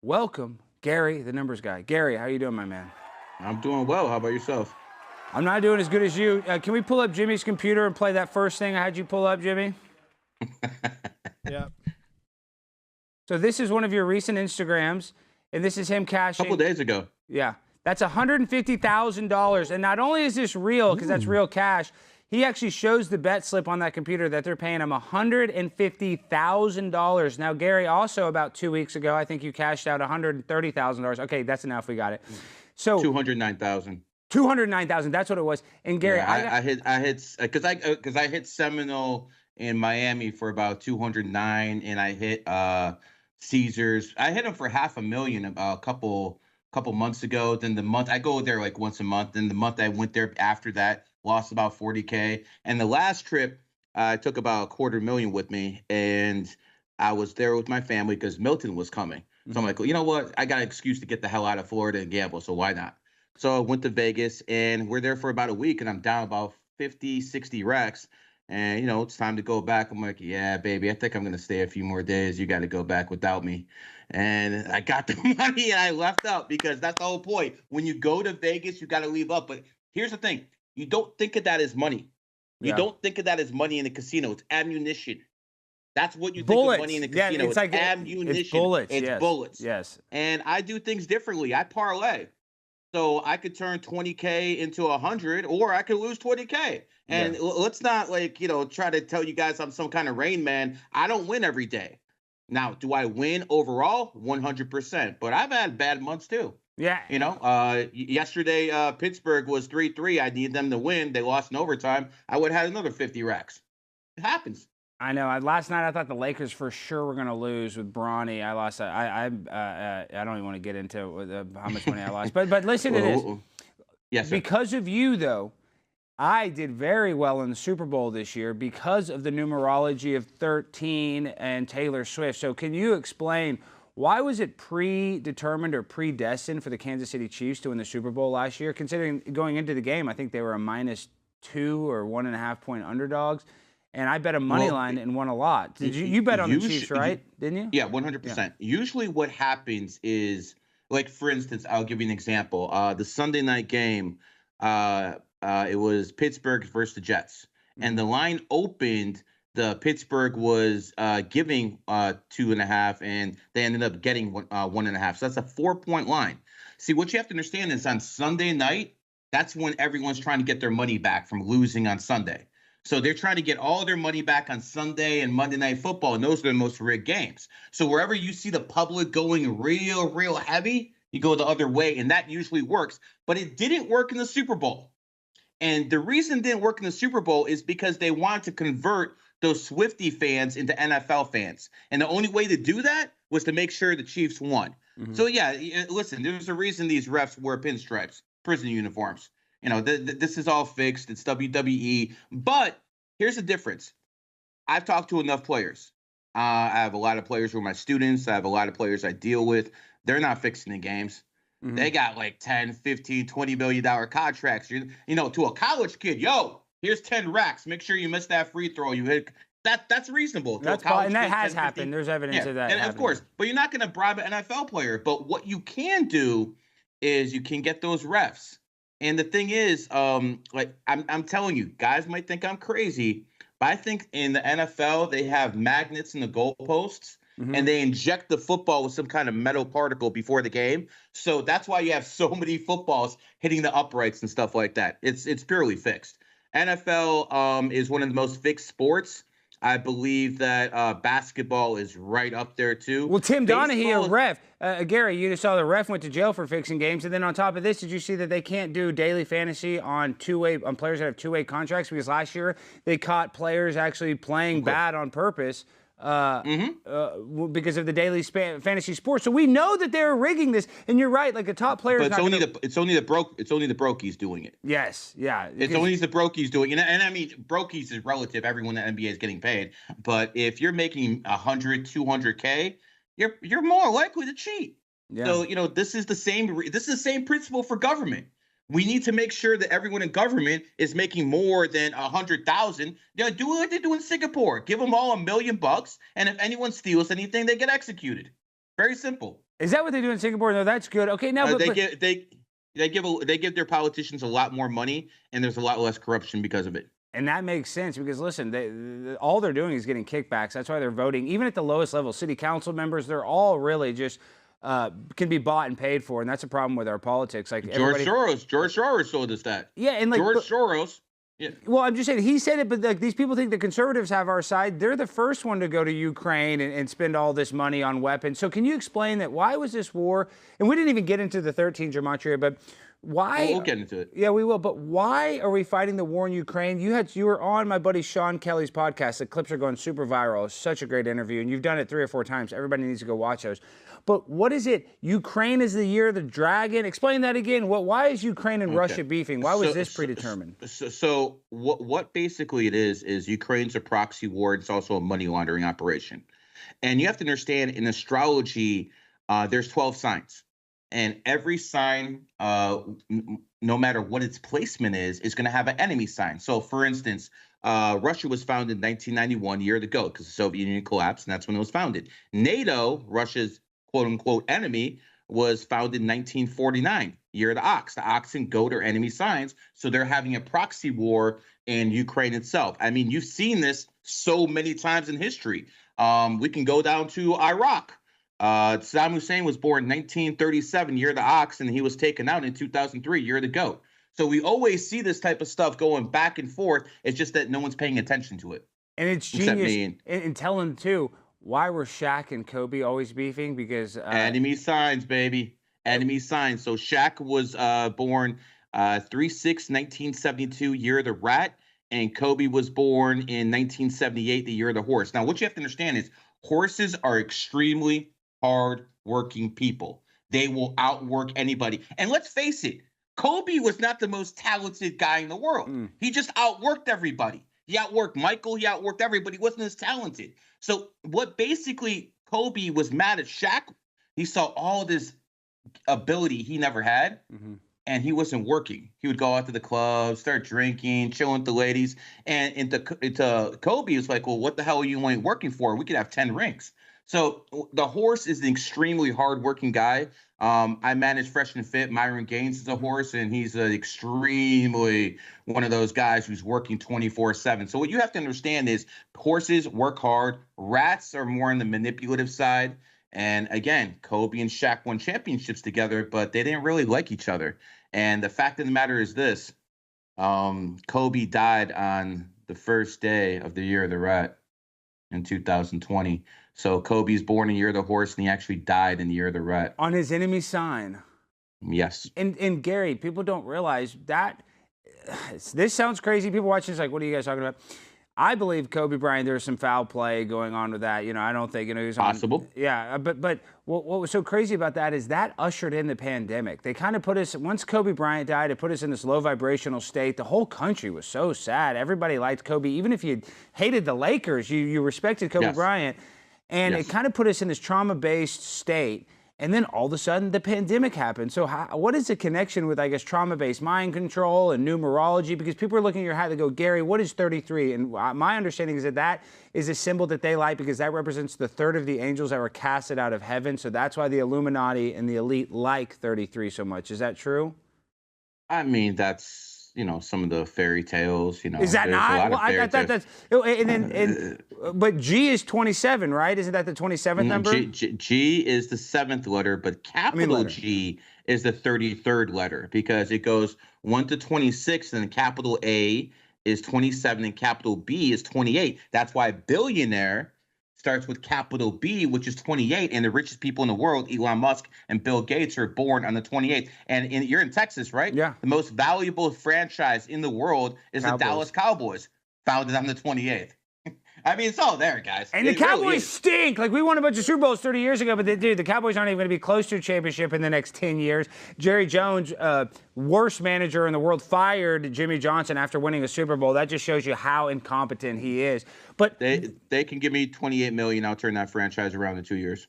Welcome, Gary, the numbers guy. Gary, how you doing, my man? I'm doing well. How about yourself? I'm not doing as good as you. Can we pull up Jimmy's computer and play that first thing I had you pull up, Jimmy? Yeah. So this is one of your recent Instagrams, and this is him A cashing. couple days ago. Yeah, that's $150,000. And not only is this real, because that's real cash, he actually shows the bet slip on that computer that they're paying him $150,000. Now, Gary, also about 2 weeks ago, I think you cashed out $130,000. Okay, that's enough. We got it. So 209,000. 209,000. That's what it was. And Gary, Yeah, I hit because I hit Seminole in Miami for about 209, and I hit Caesars. I hit them for $500,000 a couple months ago. Then the month I go there like once a month. Then the month I went there after that, lost about 40K. And the last trip, I took about $250,000 with me, and I was there with my family because Milton was coming. So I'm like, well, you know what? I got an excuse to get the hell out of Florida and gamble, so why not? So I went to Vegas, and we're there for about a week, and I'm down about 50, 60 racks. And, it's time to go back. I'm like, yeah, baby, I think I'm going to stay a few more days. You got to go back without me. And I got the money, and I left out because that's the whole point. When you go to Vegas, you got to leave up. But here's the thing. You don't think of that as money. You don't think of that as money in the casino. It's ammunition. That's what you think of money in the casino. It's like ammunition. It's bullets. It's bullets. Yes. And I do things differently. I parlay. So I could turn 20K into 100, or I could lose 20K. And let's not try to tell you guys I'm some kind of Rain Man. I don't win every day. Now, do I win overall? 100%. But I've had bad months too. Yeah. Yesterday, Pittsburgh was 3-3. I needed them to win. They lost in overtime. I would have had another 50 racks. It happens. I know. Last night I thought the Lakers for sure were going to lose with Bronny. I lost. I don't even want to get into how much money I lost. But listen to this. Yes, sir. Because of you, though, I did very well in the Super Bowl this year because of the numerology of 13 and Taylor Swift. So can you explain why was it predetermined or predestined for the Kansas City Chiefs to win the Super Bowl last year? Considering going into the game, I think they were a -2 or 1.5 point underdogs. And I bet a money line and won a lot. Did you bet on the Chiefs, right? Didn't you? Yeah, 100%. Usually what happens is, like, for instance, I'll give you an example. The Sunday night game, it was Pittsburgh versus the Jets. And the line opened, the Pittsburgh was giving 2.5, and they ended up getting 1.5. So that's a 4-point line. See, what you have to understand is on Sunday night, that's when everyone's trying to get their money back from losing on Sunday. So they're trying to get all their money back on Sunday and Monday Night Football, and those are the most rigged games. So wherever you see the public going real heavy, you go the other way, and that usually works. But it didn't work in the Super Bowl. And the reason it didn't work in the Super Bowl is because they wanted to convert those Swiftie fans into NFL fans. And the only way to do that was to make sure the Chiefs won. So, yeah, listen, there's a reason these refs wear pinstripes, prison uniforms. This is all fixed. It's WWE. But here's the difference. I've talked to enough players. I have a lot of players who are my students. I have a lot of players I deal with. They're not fixing the games. They got like 10, 15, $20 million contracts. To a college kid, here's 10 racks. Make sure you miss that free throw. You hit that's reasonable. That's fine, and that has happened. There's evidence of that. And of course, but you're not going to bribe an NFL player. But what you can do is you can get those refs. And the thing is, I'm telling you, guys might think I'm crazy, but I think in the NFL, they have magnets in the goalposts, and they inject the football with some kind of metal particle before the game. So that's why you have so many footballs hitting the uprights and stuff like that. It's purely fixed. NFL is one of the most fixed sports. I believe that basketball is right up there, too. Well, Tim Donaghy, a ref. Gary, you just saw the ref went to jail for fixing games. And then on top of this, did you see that they can't do daily fantasy on players that have two-way contracts? Because last year they caught players actually playing bad on purpose because of the daily fantasy sports. So we know that they're rigging this. And you're right, like a top player. But it's only the brokies doing it. Yes, yeah. It's only the brokies doing it. And I mean, brokies is relative. Everyone in the NBA is getting paid. But if you're making 100, 200K, you're more likely to cheat. Yeah. So, this is the same principle for government. We need to make sure that everyone in government is making more than 100,000. Do what they do in Singapore. Give them all $1 million, and if anyone steals anything, they get executed. Very simple. Is that what they do in Singapore? No, that's good. Okay, now They give their politicians a lot more money, and there's a lot less corruption because of it. and that makes sense because listen, all they're doing is getting kickbacks. That's why they're voting. Even at the lowest level, city council members, they're all really just can be bought and paid for, and that's a problem with our politics. Like George Soros told us that. Yeah, and like George Soros. Yeah. Well, I'm just saying he said it, but like these people think the conservatives have our side. They're the first one to go to Ukraine and spend all this money on weapons. So can you explain that? Why was this war? And we didn't even get into the 13 gematria, but why? We'll get into it. Yeah, we will. But why are we fighting the war in Ukraine? You were on my buddy Sean Kelly's podcast. The clips are going super viral. It's such a great interview, and you've done it 3 or 4 times. Everybody needs to go watch those. But what is it? Ukraine is the year of the dragon. Explain that again. Why is Ukraine and Russia beefing? Why was this predetermined? So what basically it is Ukraine's a proxy war. It's also a money laundering operation. And you have to understand in astrology, there's 12 signs. And every sign, no matter what its placement is going to have an enemy sign. So, for instance, Russia was founded in 1991, year of the goat, because the Soviet Union collapsed, and that's when it was founded. NATO, Russia's quote-unquote enemy, was founded in 1949, year of the ox. The ox and goat are enemy signs, so they're having a proxy war in Ukraine itself. I mean, you've seen this so many times in history. We can go down to Iraq. Saddam Hussein was born in 1937, year of the ox, and he was taken out in 2003, year of the goat. So we always see this type of stuff going back and forth. It's just that no one's paying attention to it. And it's genius. And tell them, too, why were Shaq and Kobe always beefing? Because enemy signs, baby. Enemy signs. So Shaq was born 3/6/1972, year of the rat, and Kobe was born in 1978, the year of the horse. Now, what you have to understand is horses are extremely hard-working people. They will outwork anybody. And let's face it, Kobe was not the most talented guy in the world. He just outworked everybody. He outworked Michael. He outworked everybody. He wasn't as talented. So what basically Kobe was mad at Shaq, he saw all this ability he never had, and he wasn't working. He would go out to the club, start drinking, chilling with the ladies. And into Kobe, was like, well, what the hell are you ain't working for? We could have 10 rings. So the horse is an extremely hardworking guy. I manage Fresh and Fit. Myron Gaines is a horse, and he's extremely one of those guys who's working 24/7. So what you have to understand is horses work hard. Rats are more on the manipulative side. And again, Kobe and Shaq won championships together, but they didn't really like each other. And the fact of the matter is this. Kobe died on the first day of the year of the rat in 2020. So Kobe's born in the year of the horse, and he actually died in the year of the rat. On his enemy sign. Yes. And Gary, people don't realize that. This sounds crazy. People watching this like, what are you guys talking about? I believe Kobe Bryant, there's some foul play going on with that. I don't think, he was possible. Yeah, but what was so crazy about that is that ushered in the pandemic. They kind of put us, once Kobe Bryant died, it put us in this low vibrational state. The whole country was so sad. Everybody liked Kobe. Even if you hated the Lakers, you respected Kobe Bryant. And it kind of put us in this trauma-based state. And then all of a sudden, the pandemic happened. So what is the connection with, I guess, trauma-based mind control and numerology? Because people are looking at your hat, they go, Gary, what is 33? And my understanding is that is a symbol that they like because that represents the third of the angels that were casted out of heaven. So that's why the Illuminati and the elite like 33 so much. Is that true? I mean, that's... some of the fairy tales, Is that not? Well, I thought that's, but G is 27, right? Isn't that the 27th number? G is the 7th letter, but capital G is the 33rd letter because it goes 1 to 26, and capital A is 27, and capital B is 28. That's why billionaire starts with capital B, which is 28, and the richest people in the world, Elon Musk and Bill Gates, are born on the 28th. And you're in Texas, right? Yeah. The most valuable franchise in the world is the Dallas Cowboys, founded on the 28th. I mean, it's all there, guys. And the Cowboys stink. Like, we won a bunch of Super Bowls 30 years ago, but the Cowboys aren't even going to be close to a championship in the next 10 years. Jerry Jones, worst manager in the world, fired Jimmy Johnson after winning a Super Bowl. That just shows you how incompetent he is. But they can give me $28 million. I'll turn that franchise around in 2 years.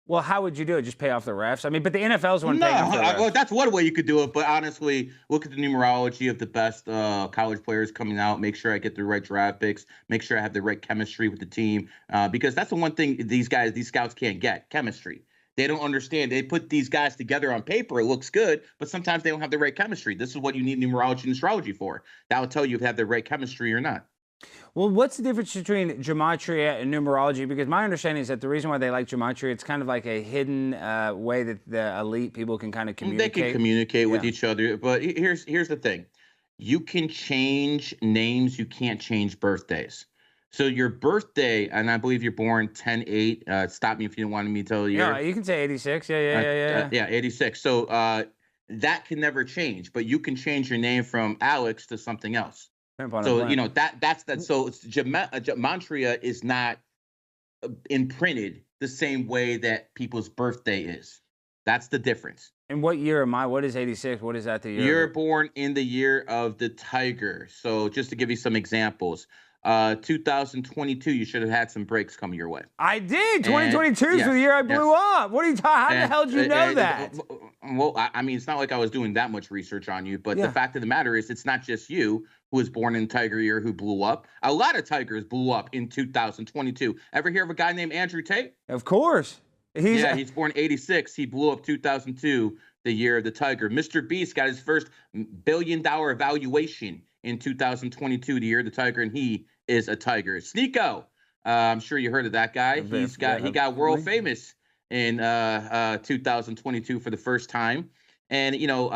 Well, how would you do it? Just pay off the refs? I mean, but the NFL's the one paying off the refs. Well, that's one way you could do it. But honestly, look at the numerology of the best college players coming out. Make sure I get the right draft picks. Make sure I have the right chemistry with the team. Because that's the one thing these scouts can't get, chemistry. They don't understand. They put these guys together on paper. It looks good, but sometimes they don't have the right chemistry. This is what you need numerology and astrology for. That will tell you if you have the right chemistry or not. Well, what's the difference between gematria and numerology? Because my understanding is that the reason why they like gematria, it's kind of like a hidden way that the elite people can kind of communicate. They can communicate with each other, but here's the thing. You can change names. You can't change birthdays. So your birthday, and I believe you're born 10/8. Stop me if you don't want me to tell you. Yeah, you can say 86. Yeah. 86. So that can never change, but you can change your name from Alex to something else. So you know that's that. So gematria is not imprinted the same way that people's birthday is. That's the difference. And what year am I? What is 86? What is that the year? You're born in the year of the tiger. So just to give you some examples, 2022, you should have had some breaks coming your way. I did. 2022 is the year I blew up. What are you talking? How the hell did you know that? Well, I mean, it's not like I was doing that much research on you, but the fact of the matter is, it's not just you who was born in Tiger year who blew up. A lot of tigers blew up in 2022. Ever hear of a guy named Andrew Tate? Of course. He's born 86. He blew up 2002, the year of the tiger. Mr. Beast got his first billion-dollar valuation in 2022, the year of the tiger, and he is a tiger. Sneeko, I'm sure you heard of that guy. He got world famous in 2022 for the first time. And you know,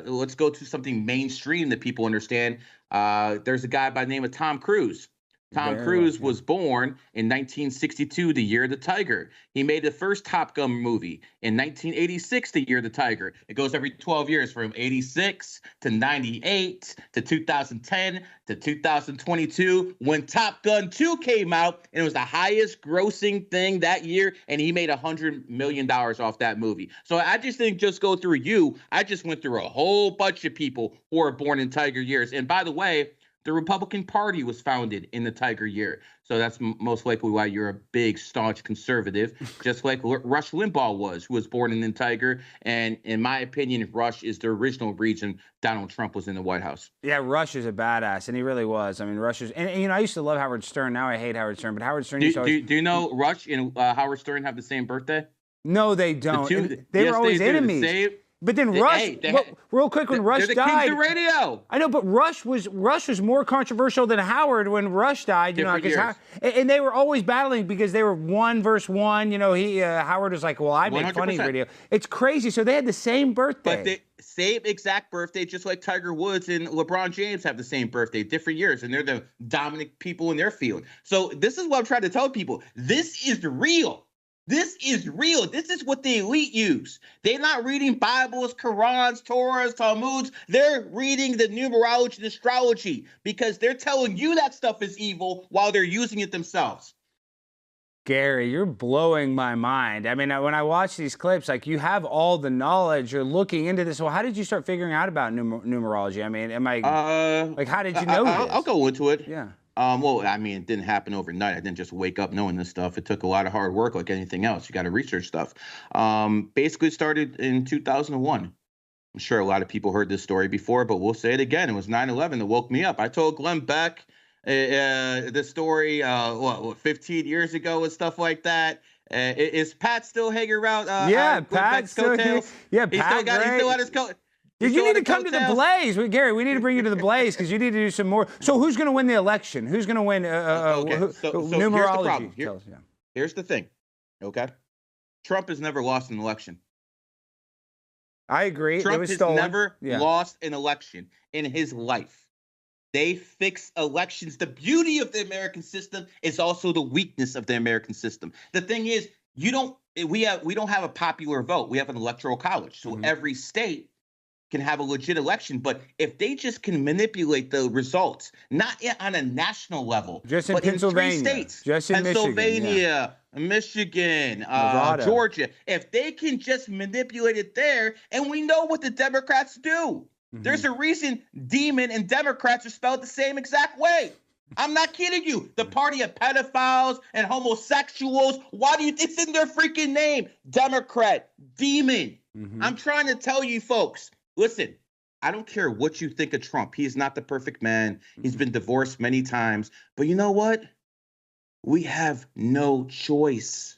let's go to something mainstream that people understand. There's a guy by the name of Tom Cruise. Tom Cruise was born in 1962, the year of the tiger. He made the first Top Gun movie in 1986, the year of the tiger. It goes every 12 years from 86 to 98 to 2010 to 2022 when Top Gun 2 came out, and it was the highest grossing thing that year, and he made $100 million off that movie. So I just think just go through you. I just went through a whole bunch of people who are born in tiger years. And by the way, the Republican Party was founded in the tiger year. So that's most likely why you're a big, staunch conservative, just like Rush Limbaugh was, who was born in the tiger. And in my opinion, Rush is the original reason Donald Trump was in the White House. Yeah, Rush is a badass, and he really was. I mean, Rush is, and you know, I used to love Howard Stern. Now I hate Howard Stern, but Howard Stern used to always... Do you know Rush and Howard Stern have the same birthday? No, they don't. They were always enemies. But then Rush, real quick, when Rush died, the radio. I know, but Rush was more controversial than Howard when Rush died. You know, because and they were always battling because they were 1 versus 1. You know, Howard was like, "Well, I make 100%. Funny radio." It's crazy. So they had the same birthday, but the same exact birthday, just like Tiger Woods and LeBron James have the same birthday, different years, and they're the dominant people in their field. So this is what I'm trying to tell people: this is real. This is real. This is what the elite use. They're not reading Bibles, Qurans, Torahs, Talmuds. They're reading the numerology and astrology because they're telling you that stuff is evil while they're using it themselves. Gary, you're blowing my mind. I mean, when I watch these clips, like, you have all the knowledge. You're looking into this. Well, how did you start figuring out about numerology? I mean, like, how did you know this? I'll go into it. Yeah. Well, I mean, it didn't happen overnight. I didn't just wake up knowing this stuff. It took a lot of hard work, like anything else. You got to research stuff. Basically started in 2001. I'm sure a lot of people heard this story before, but we'll say it again. It was 9/11 that woke me up. I told Glenn Beck this story, 15 years ago and stuff like that. Is Pat still hanging around? Yeah, Pat's still here. Yeah, Pat. He still got his coat. You need to come to the Blaze. Gary, we need to bring you to the Blaze because you need to do some more. So who's going to win the election? Who's going to win numerology? Here's the thing, okay? Trump has never lost an election. I agree. Trump has never lost an election in his life. They fix elections. The beauty of the American system is also the weakness of the American system. The thing is, we don't have a popular vote. We have an electoral college. So every state can have a legit election, but if they just can manipulate the results, not on a national level, just in Pennsylvania, in 3 states, just in Pennsylvania, Michigan, Georgia, if they can just manipulate it there, and we know what the Democrats do. There's a reason Demon and Democrats are spelled the same exact way. I'm not kidding you. The party of pedophiles and homosexuals. Why do you? It's in their freaking name. Democrat, Demon. I'm trying to tell you folks. Listen, I don't care what you think of Trump. He's not the perfect man. He's been divorced many times. But you know what? We have no choice.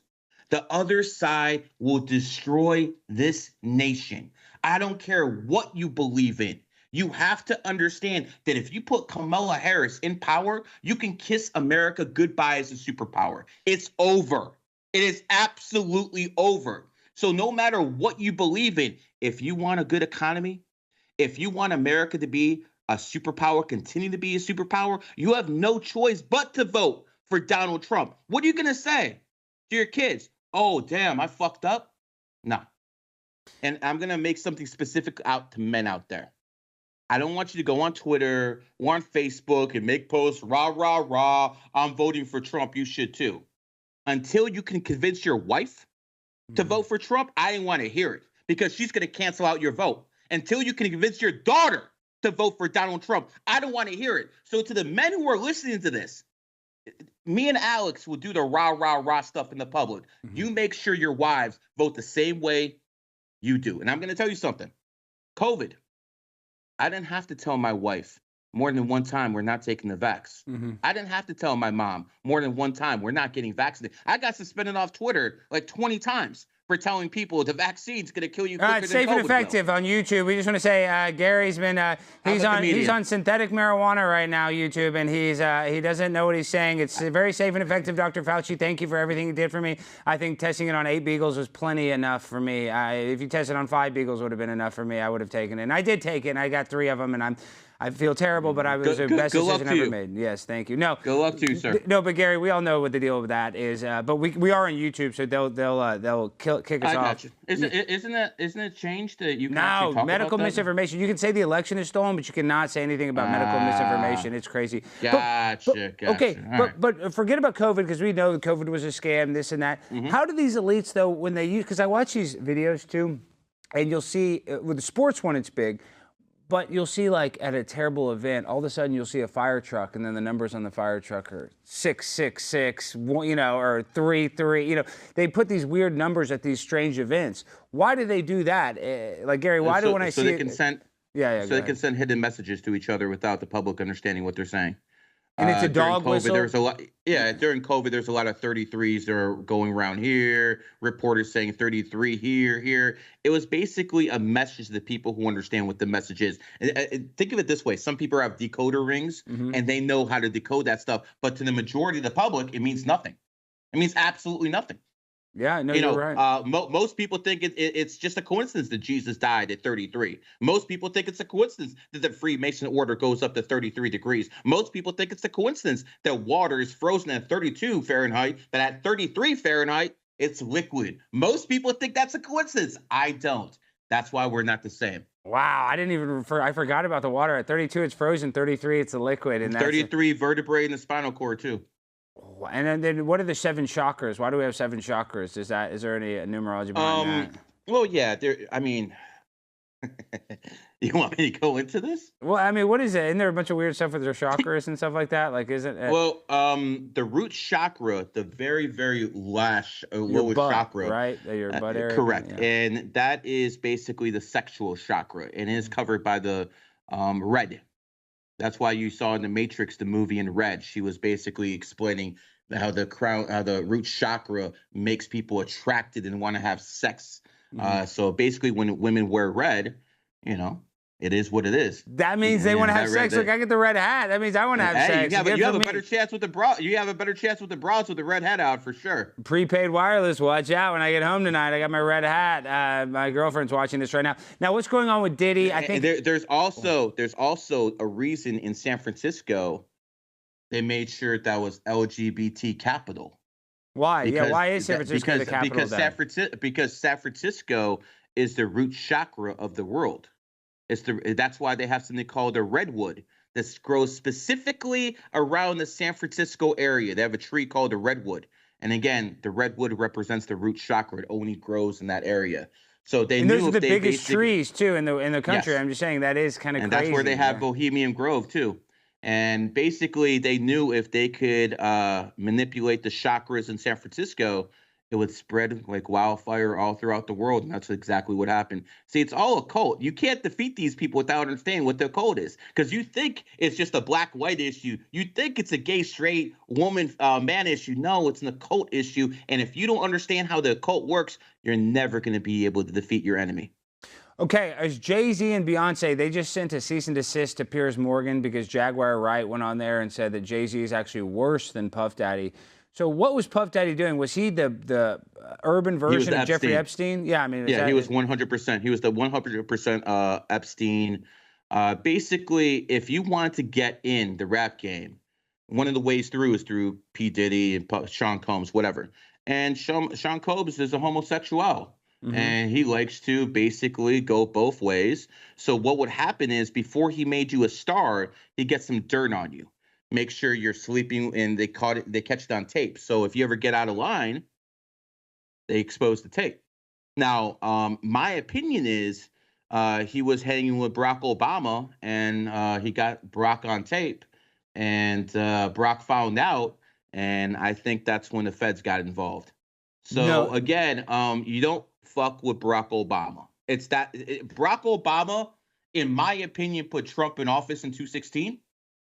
The other side will destroy this nation. I don't care what you believe in. You have to understand that if you put Kamala Harris in power, you can kiss America goodbye as a superpower. It's over. It is absolutely over. So no matter what you believe in, if you want a good economy, if you want America to be a superpower, continue to be a superpower, you have no choice but to vote for Donald Trump. What are you going to say to your kids? Oh, damn, I fucked up? No. And I'm going to make something specific out to men out there. I don't want you to go on Twitter or on Facebook and make posts, rah, rah, rah, I'm voting for Trump. You should too. Until you can convince your wife to vote for Trump, I didn't want to hear it because she's going to cancel out your vote. Until you can convince your daughter to vote for Donald Trump, I don't want to hear it. So to the men who are listening to this, me and Alex will do the rah, rah, rah stuff in the public. You make sure your wives vote the same way you do. And I'm going to tell you something. COVID. I didn't have to tell my wife more than one time we're not taking the vax. I didn't have to tell my mom more than one time we're not getting vaccinated. I got suspended off Twitter like 20 times for telling people the vaccine's going to kill you quicker than COVID It's safe and effective on YouTube. We just want to say Gary's been he's on synthetic marijuana right now, YouTube, and he doesn't know what he's saying. It's very safe and effective, Dr. Fauci. Thank you for everything you did for me. I think testing it on 8 beagles was plenty enough for me. If you tested on 5 beagles, would have been enough for me. I would have taken it, and I did take it, and I got 3 of them, and I feel terrible, but I was the best decision ever made. Yes, thank you. No, go up to you, sir. No, but Gary, we all know what the deal with that is. But we are on YouTube, so they'll kick us off. I got you. Isn't it changed that you can actually talk medical about misinformation? You can say the election is stolen, but you cannot say anything about medical misinformation. It's crazy. Gotcha. Okay, right. but forget about COVID because we know that COVID was a scam, this and that. How do these elites though, when they use? Because I watch these videos too, and you'll see with the sports one, it's big. But you'll see, like, at a terrible event, all of a sudden you'll see a fire truck, and then the numbers on the fire truck are 666, or 33. They put these weird numbers at these strange events. Why do they do that? Like, Gary, why do when I see they it? Can send, so they can send hidden messages to each other without the public understanding what they're saying. And it's a dog whistle? There's a lot, during COVID, there's a lot of 33s that are going around here, reporters saying 33 here. It was basically a message to the people who understand what the message is. Think of it this way. Some people have decoder rings, and they know how to decode that stuff. But to the majority of the public, it means nothing. It means absolutely nothing. Yeah, no, you're right. Most people think it's just a coincidence that Jesus died at 33. Most people think it's a coincidence that the Freemason order goes up to 33 degrees. Most people think it's a coincidence that water is frozen at 32 Fahrenheit, but at 33 Fahrenheit, it's liquid. Most people think that's a coincidence. I don't. That's why we're not the same. Wow, I forgot about the water. At 32, it's frozen. 33, it's a liquid. And 33 vertebrae in the spinal cord, too. And then what are the 7 chakras? Why do we have 7 chakras? Is there any numerology behind that? Well, yeah. You want me to go into this? Well, I mean, what is it? Isn't there a bunch of weird stuff with their chakras and stuff like that? Like, isn't it? Well, the root chakra, the very, very lowest chakra, right? Your butt area. Correct, and that is basically the sexual chakra, and it is covered by the red. That's why you saw in the Matrix, the movie in Red, she was basically explaining how the root chakra makes people attracted and want to have sex. So basically, when women wear red, it is what it is. That means they want to have sex. Look, I get the red hat. That means I want to have sex. You have a better chance with the bra. You have a better chance with the bras with the red hat out for sure. Prepaid wireless. Watch out when I get home tonight. I got my red hat. My girlfriend's watching this right now. Now, what's going on with Diddy? I think there's also a reason in San Francisco they made sure that was LGBT capital. Why? Why is San Francisco the capital? Because San Francisco is the root chakra of the world. That's why they have something called a redwood that grows specifically around the San Francisco area. They have a tree called a redwood. And again, the redwood represents the root chakra. It only grows in that area. So those are the biggest trees too in the country. Yes. I'm just saying that is kind of crazy. And that's where they have Bohemian Grove too. And basically they knew if they could manipulate the chakras in San Francisco, it would spread like wildfire all throughout the world. And that's exactly what happened. See, it's all a cult. You can't defeat these people without understanding what the cult is. Because you think it's just a black-white issue. You think it's a gay, straight, woman, man issue. No, it's an occult issue. And if you don't understand how the occult works, you're never going to be able to defeat your enemy. Okay, as Jay-Z and Beyonce, they just sent a cease and desist to Piers Morgan because Jaguar Wright went on there and said that Jay-Z is actually worse than Puff Daddy. So what was Puff Daddy doing? Was he the urban version of Jeffrey Epstein? Yeah, I mean, yeah, he was 100%. He was the 100% Epstein. Basically, if you wanted to get in the rap game, one of the ways through is through P. Diddy and Sean Combs, whatever. And Sean Combs is a homosexual. Mm-hmm. And he likes to basically go both ways. So what would happen is before he made you a star, he gets some dirt on you. Make sure you're sleeping, and they catch it on tape. So if you ever get out of line, they expose the tape. Now, my opinion is he was hanging with Barack Obama, and he got Barack on tape, and Barack found out, and I think that's when the feds got involved. So again, you don't fuck with Barack Obama. It's that Barack Obama, in my opinion, put Trump in office in 2016.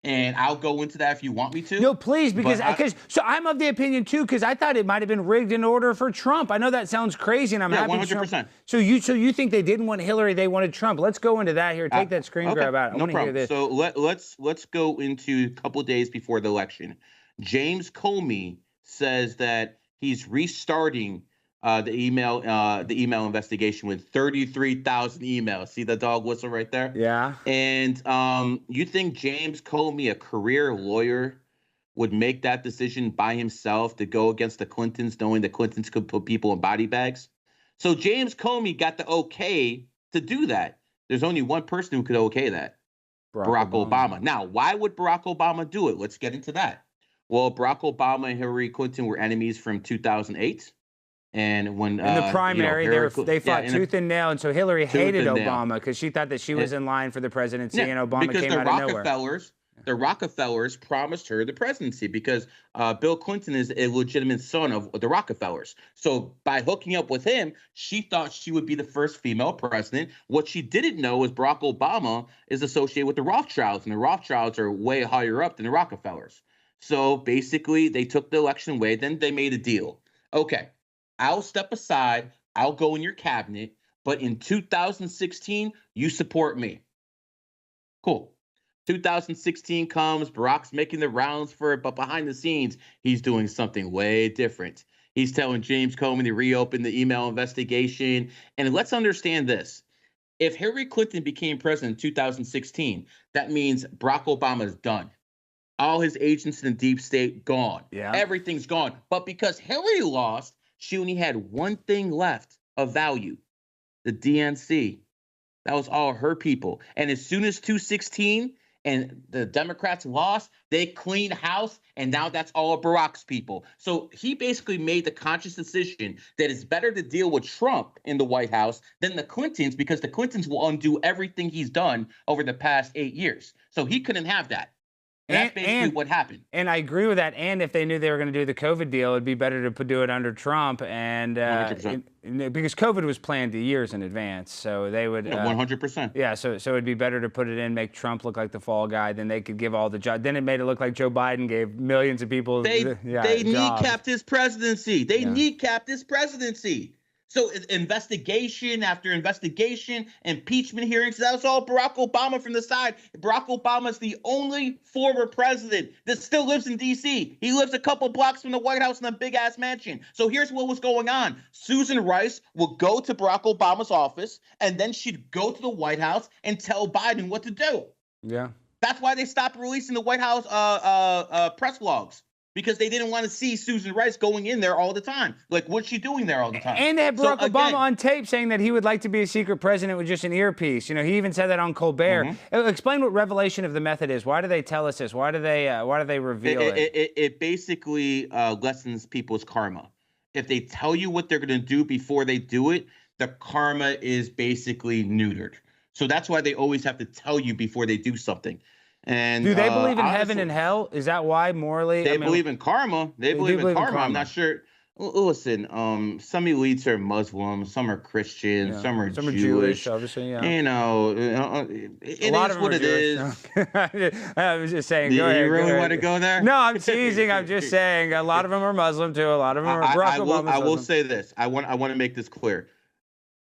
And I'll go into that if you want me to. No, please, because so I'm of the opinion too, because I thought it might have been rigged in order for Trump. I know that sounds crazy, and I'm happy. 100%. So you think they didn't want Hillary, they wanted Trump? Let's go into that here. Take that screen grab out. I want to hear this. So let's go into a couple of days before the election. James Comey says that he's restarting the email investigation with 33,000 emails. See the dog whistle right there? Yeah. And you think James Comey, a career lawyer, would make that decision by himself to go against the Clintons, knowing the Clintons could put people in body bags? So James Comey got the okay to do that. There's only one person who could okay that. Barack Obama. Now, why would Barack Obama do it? Let's get into that. Well, Barack Obama and Hillary Clinton were enemies from 2008. And when in the primary, they fought tooth and nail, and so Hillary hated Obama because she thought that she was in line for the presidency, and Obama came out of nowhere. The Rockefellers promised her the presidency because Bill Clinton is a legitimate son of the Rockefellers. So by hooking up with him, she thought she would be the first female president. What she didn't know is Barack Obama is associated with the Rothschilds, and the Rothschilds are way higher up than the Rockefellers. So basically, they took the election away. Then they made a deal. Okay. I'll step aside, I'll go in your cabinet, but in 2016, you support me. Cool. 2016 comes, Barack's making the rounds for it, but behind the scenes, he's doing something way different. He's telling James Comey to reopen the email investigation. And let's understand this. If Hillary Clinton became president in 2016, that means Barack Obama is done. All his agents in the deep state, gone. Yeah. Everything's gone. But because Hillary lost, she only had one thing left of value, the DNC. That was all her people. And as soon as 2016 and the Democrats lost, they cleaned house, and now that's all of Barack's people. So he basically made the conscious decision that it's better to deal with Trump in the White House than the Clintons, because the Clintons will undo everything he's done over the past 8 years. So he couldn't have that. That's basically what happened. And I agree with that. And if they knew they were going to do the COVID deal, it'd be better to do it under Trump. And because COVID was planned years in advance, so they would 100%. Yeah, so it'd be better to put it in, make Trump look like the fall guy. Then they could give all the jobs. Then it made it look like Joe Biden gave millions of people. They kneecapped his presidency. They kneecapped his presidency. So investigation after investigation, impeachment hearings, that was all Barack Obama from the side. Barack Obama is the only former president that still lives in D.C. He lives a couple blocks from the White House in a big-ass mansion. So here's what was going on. Susan Rice would go to Barack Obama's office, and then she'd go to the White House and tell Biden what to do. Yeah. That's why they stopped releasing the White House press logs. Because they didn't want to see Susan Rice going in there all the time. Like, what's she doing there all the time? And they had Barack Obama on tape saying that he would like to be a secret president with just an earpiece. You know, he even said that on Colbert. Mm-hmm. Explain what revelation of the method is. Why do they tell us this? Why do they reveal it? It basically lessens people's karma. If they tell you what they're going to do before they do it, the karma is basically neutered. So that's why they always have to tell you before they do something. And do they believe in heaven and hell? Is that why morally? They believe in karma. They believe in karma. I'm not sure. Listen, some elites are Muslim, some are Christian, Yeah, some are some are Jewish, Jewish. obviously. Yeah, You know, a it lot of is them what are it Jewish. is. No. I was just saying. Go You ahead. Go really want to ahead. go there? No, I'm teasing. I'm just saying. A lot of them are Muslim too. A lot of them are. Barack I Obama's will Muslim. say this. I want to make this clear.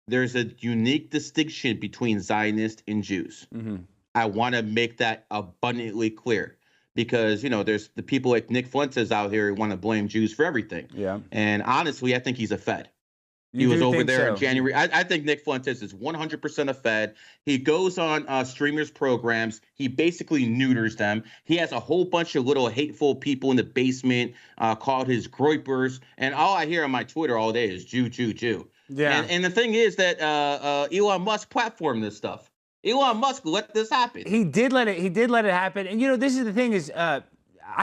There's a unique distinction between Zionists and Jews. Mm-hmm. I want to make that abundantly clear because, you know, there's the people like Nick Fuentes out here who want to blame Jews for everything. Yeah. And honestly, I think he's a Fed. He You was do over think there in so? January. I think Nick Fuentes is 100% a Fed. He goes on streamers programs. He basically neuters them. He has a whole bunch of little hateful people in the basement called his groypers. And all I hear on my Twitter all day is Jew, Jew, Jew. Yeah. And the thing is that Elon Musk platformed this stuff. Elon Musk let this happen. He did let it. He did let it happen. And you know, this is the thing is, I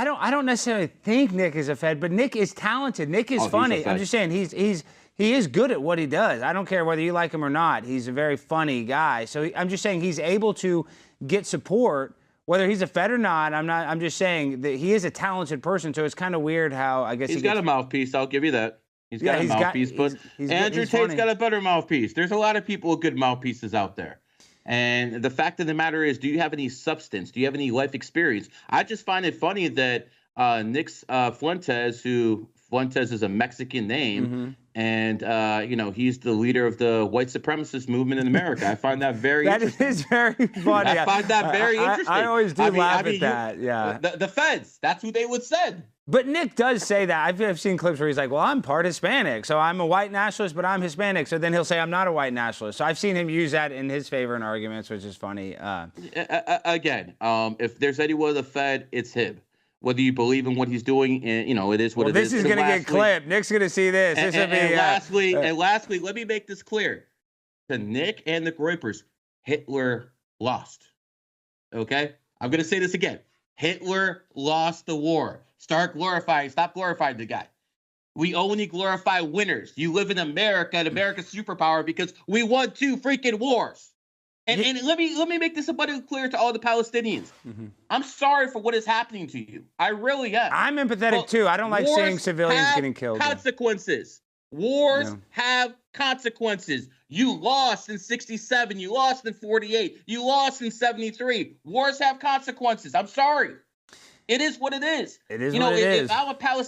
don't necessarily think Nick is a Fed, but Nick is talented. Nick is He's a funny. I'm Fed. just saying he is good at what he does. I don't care whether you like him or not. He's a very funny guy. So I'm just saying he's able to get support, whether he's a Fed or not. I'm just saying that he is a talented person. So it's kind of weird how I guess He's got a mouthpiece. I'll give you that. He's got a mouthpiece, but Andrew Tate's got a better mouthpiece. There's a lot of people with good mouthpieces out there. And the fact of the matter is, do you have any substance? Do you have any life experience? I just find it funny that Nick Fuentes, who Fuentes is a Mexican name, and you know, he's the leader of the white supremacist movement in America. I find that very interesting. That is very funny. I find that very interesting. I always do laugh at that. Yeah. The feds, that's who they would said. But Nick does say that. I've seen clips where he's like, well, I'm part Hispanic, so I'm a white nationalist, but I'm Hispanic. So then he'll say I'm not a white nationalist. So I've seen him use that in his favor in arguments, which is funny. Again, if there's anyone the Fed, it's him. Whether you believe in what he's doing, you know, it is what it is. This is going to get clipped. Nick's going to see this. And lastly, let me make this clear. To Nick and the Groypers, Hitler lost. Okay? I'm going to say this again. Hitler lost the war. Stop glorifying the guy. We only glorify winners. You live in America, and America's superpower because we won 2 freaking wars. And let me make this abundantly clear to all the Palestinians. I'm sorry for what is happening to you. I really am. I'm empathetic too. I don't like seeing civilians getting killed. Consequences. Wars have consequences. You lost in 67. You lost in 48. You lost in 73. Wars have consequences. I'm sorry. It is what it is. It is what it is.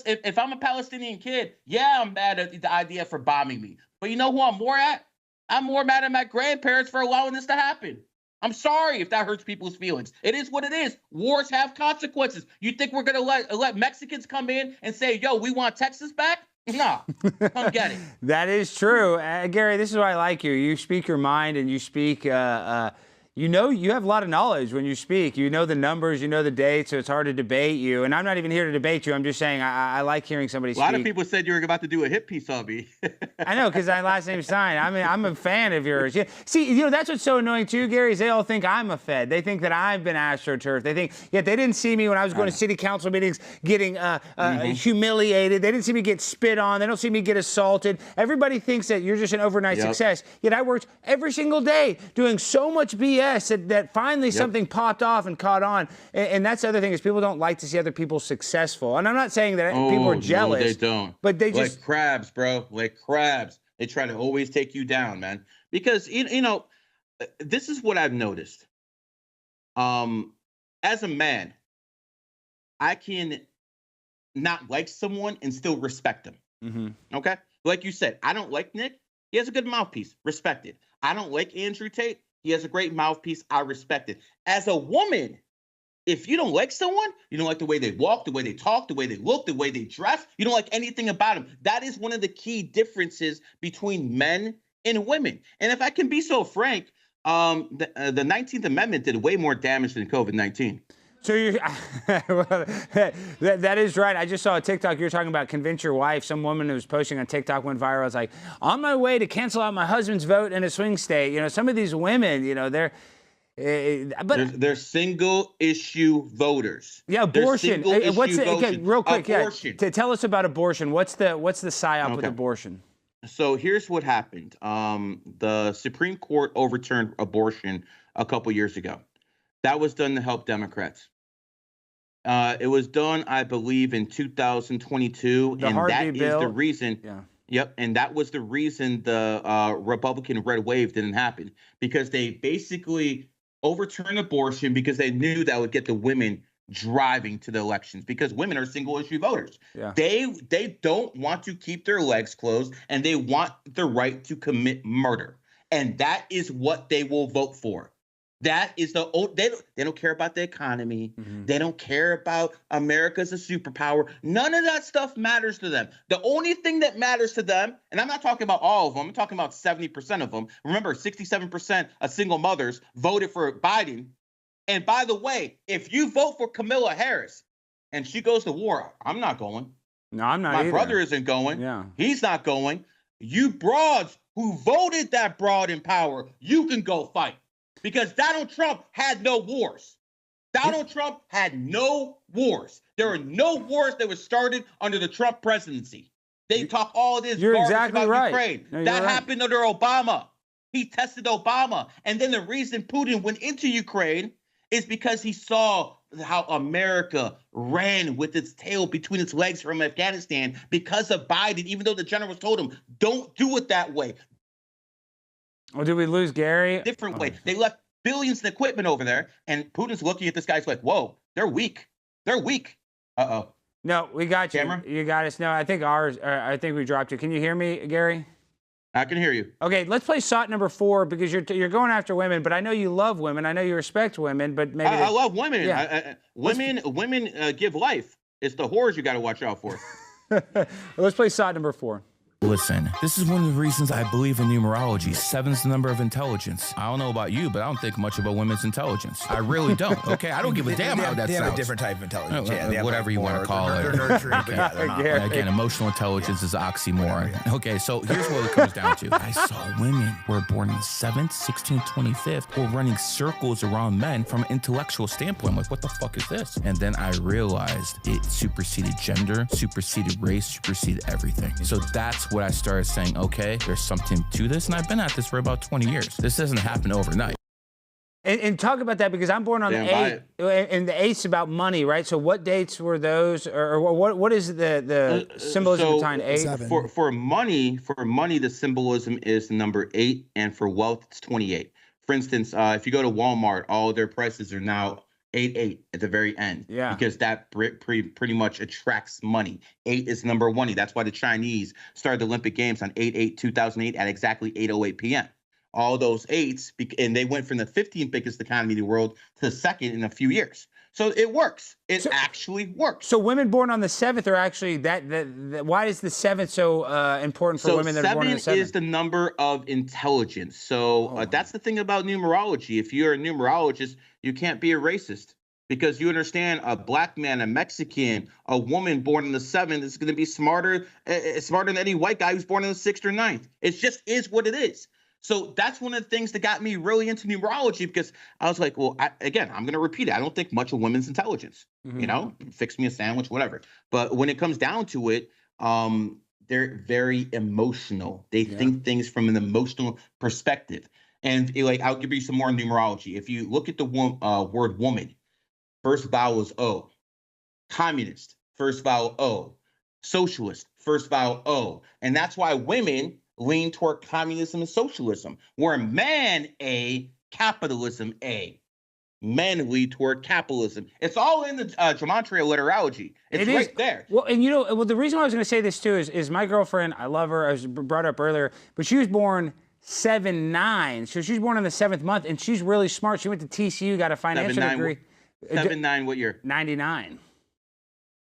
If I'm a Palestinian kid, yeah, I'm mad at the IDF for bombing me. But you know who I'm more at? I'm more mad at my grandparents for allowing this to happen. I'm sorry if that hurts people's feelings. It is what it is. Wars have consequences. You think we're gonna let Mexicans come in and say, "Yo, we want Texas back"? Nah, come get it. That is true, Gary. This is why I like you. You speak your mind, and you speak. You know, you have a lot of knowledge when you speak. You know the numbers, you know the dates, so it's hard to debate you. And I'm not even here to debate you. I'm just saying I like hearing somebody speak. A lot of people said you were about to do a hit piece on me. I know, because my last name's Stein. I mean, I'm a fan of yours. Yeah. See, you know, that's what's so annoying too, Gary, is they all think I'm a Fed. They think that I've been AstroTurf. They think, yet they didn't see me when I was going to city council meetings getting humiliated. They didn't see me get spit on. They don't see me get assaulted. Everybody thinks that you're just an overnight success. Yet I worked every single day doing so much BS that finally something popped off and caught on. And that's the other thing is people don't like to see other people successful. And I'm not saying that people are jealous. No, they don't. But they just... Like crabs, bro. Like crabs. They try to always take you down, man. Because, you know, this is what I've noticed. As a man, I can not like someone and still respect them. Okay? Like you said, I don't like Nick. He has a good mouthpiece. Respect it. I don't like Andrew Tate. He has a great mouthpiece. I respect it. As a woman, if you don't like someone, you don't like the way they walk, the way they talk, the way they look, the way they dress, you don't like anything about them. That is one of the key differences between men and women. And if I can be so frank, the 19th Amendment did way more damage than COVID-19. So you're, well, that is right. I just saw a TikTok. You're talking about convince your wife. Some woman who was posting on TikTok went viral. It's like, on my way to cancel out my husband's vote in a swing state. You know, some of these women, you know, they're single issue voters. Yeah, abortion. Real quick, abortion. Tell us about abortion. What's the psyop with abortion? So here's what happened. The Supreme Court overturned abortion a couple years ago. That was done to help Democrats. It was done, I believe, in 2022, The and Harvey that is the bill. reason. Yeah. Yep, and that was the reason the Republican red wave didn't happen, because they basically overturned abortion because they knew that would get the women driving to the elections, because women are single issue voters. Yeah. They don't want to keep their legs closed, and they want the right to commit murder, and that is what they will vote for. That is they don't care about the economy. Mm-hmm. They don't care about America's a superpower. None of that stuff matters to them. The only thing that matters to them, and I'm not talking about all of them, I'm talking about 70% of them. Remember, 67% of single mothers voted for Biden. And by the way, if you vote for Kamala Harris and she goes to war, I'm not going. No, I'm not My either. brother isn't going. Yeah. He's not going. You broads who voted that broad in power, you can go fight. Because Donald Trump had no wars. Donald Trump had no wars. There were no wars that were started under the Trump presidency. They talk all this You're garbage exactly about right. Ukraine. No, that right. happened under Obama. He tested Obama. And then the reason Putin went into Ukraine is because he saw how America ran with its tail between its legs from Afghanistan because of Biden, even though the generals told him, don't do it that way. Well, did we lose Gary? Different way. They left billions in equipment over there, and Putin's looking at this guy's like, whoa, they're weak. They're weak. Uh-oh. No, we got you. Camera? You got us. No, I think I think we dropped you. Can you hear me, Gary? I can hear you. Okay, let's play SOT number 4 because you're going after women, but I know you love women. I know you respect women, but maybe I love women. Yeah. Women give life. It's the whores you got to watch out for. Let's play SOT number 4. Listen, this is one of the reasons I believe in numerology. 7's the number of intelligence. I don't know about you, but I don't think much about women's intelligence. I really don't, okay? I don't give a damn how that They sounds. have a different type of intelligence. Yeah, they have whatever like you want to more- call they're it. nurturing, but yeah, they're not. Yeah. Again, emotional intelligence is an oxymoron. Okay, so here's what it comes down to. I saw women who were born on the 7th, 16th, 25th who were running circles around men from an intellectual standpoint. I'm like, what the fuck is this? And then I realized it superseded gender, superseded race, superseded everything. So that's what I started saying, okay, there's something to this. And I've been at this for about 20 years. This doesn't happen overnight. And talk about that because I'm born on the 8th, and the 8th's about money, right? So what dates were those, or what is the symbolism behind 8? For money, the symbolism is the number 8, and for wealth, it's 28. For instance, if you go to Walmart, all their prices are now 8 at the very end. Yeah. Because that pretty much attracts money. 8 is number 1. That's why the Chinese started the Olympic Games on 8/8/2008 at exactly 8:08 p.m. All those 8s, and they went from the 15th biggest economy in the world to the 2nd in a few years. So it works. It actually works. So women born on the 7th are actually why is the 7th so important for women that are born on the 7th? 7 is the number of intelligence. So that's the thing about numerology. If you're a numerologist, you can't be a racist because you understand a black man, a Mexican, a woman born on the 7th is going to be smarter than any white guy who's born on the 6th or 9th. It just is what it is. So that's one of the things that got me really into numerology because I was like, well, I'm going to repeat it. I don't think much of women's intelligence, fix me a sandwich, whatever. But when it comes down to it, they're very emotional. They think things from an emotional perspective. And I'll give you some more numerology. If you look at the word woman, first vowel is O. Communist, first vowel O. Socialist, first vowel O. And that's why women lean toward communism and socialism, where man A, capitalism A. Men lead toward capitalism. It's all in the gematria literology. It's right there. Well, and the reason why I was going to say this too is my girlfriend, I love her, I was brought up earlier, but she was born 7/9. So she's born in the 7th month, and she's really smart. She went to TCU, got a financial degree. 7/9, what year? 99.